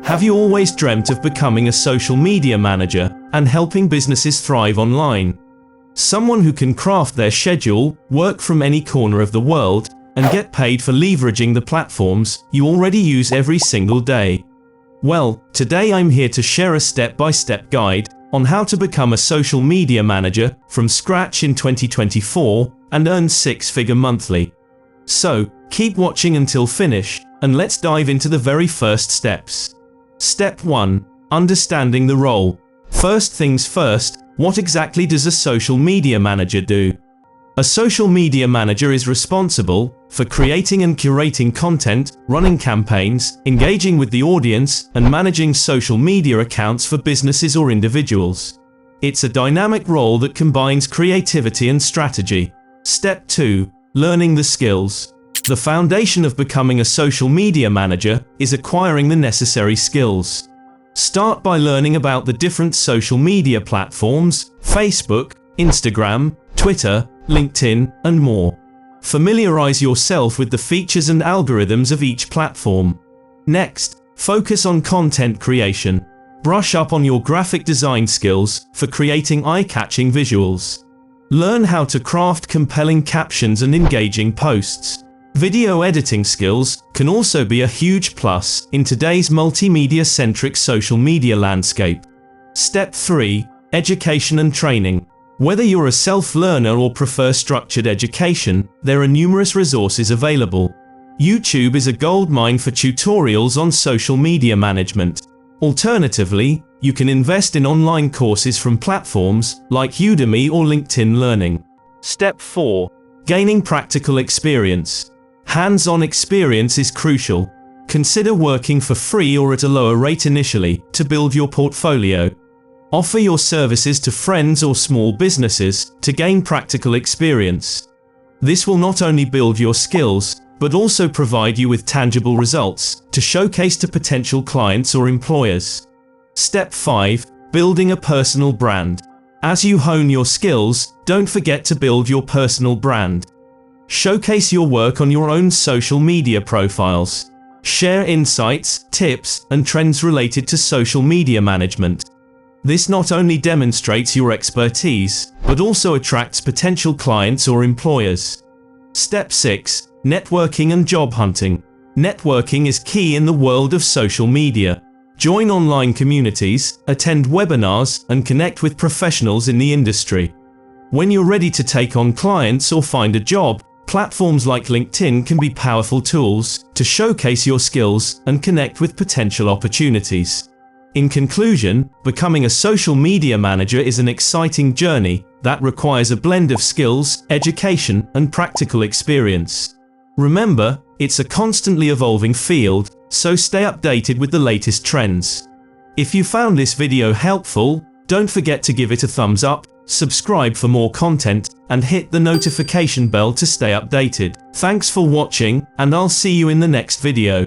Have you always dreamt of becoming a social media manager and helping businesses thrive online? Someone who can craft their schedule, work from any corner of the world, and get paid for leveraging the platforms you already use every single day. Well, today I'm here to share a step-by-step guide on how to become a social media manager from scratch in 2024 and earn six-figure monthly. So, keep watching until finish, and let's dive into the very first steps. Step 1. Understanding the role. First things first, what exactly does a social media manager do? A social media manager is responsible for creating and curating content, running campaigns, engaging with the audience, and managing social media accounts for businesses or individuals. It's a dynamic role that combines creativity and strategy. Step 2. Learning the skills. The foundation of becoming a social media manager is acquiring the necessary skills. Start by learning about the different social media platforms: Facebook, Instagram, Twitter, LinkedIn, and more. Familiarize yourself with the features and algorithms of each platform. Next, focus on content creation. Brush up on your graphic design skills for creating eye-catching visuals. Learn how to craft compelling captions and engaging posts. Video editing skills can also be a huge plus in today's multimedia-centric social media landscape. Step 3. Education and training. Whether you're a self-learner or prefer structured education, there are numerous resources available. YouTube is a goldmine for tutorials on social media management. Alternatively, you can invest in online courses from platforms like Udemy or LinkedIn Learning. Step 4. Gaining practical experience. Hands-on experience is crucial. Consider working for free or at a lower rate initially to build your portfolio. Offer your services to friends or small businesses to gain practical experience. This will not only build your skills, but also provide you with tangible results to showcase to potential clients or employers. Step 5. Building a personal brand. As you hone your skills, don't forget to build your personal brand. Showcase your work on your own social media profiles. Share insights, tips, and trends related to social media management. This not only demonstrates your expertise, but also attracts potential clients or employers. Step 6. Networking and job hunting. Networking is key in the world of social media. Join online communities, attend webinars, and connect with professionals in the industry. When you're ready to take on clients or find a job, platforms like LinkedIn can be powerful tools to showcase your skills and connect with potential opportunities. In conclusion, becoming a social media manager is an exciting journey that requires a blend of skills, education, and practical experience. Remember, it's a constantly evolving field, so stay updated with the latest trends. If you found this video helpful, don't forget to give it a thumbs up, subscribe for more content, and hit the notification bell to stay updated. Thanks for watching, and I'll see you in the next video.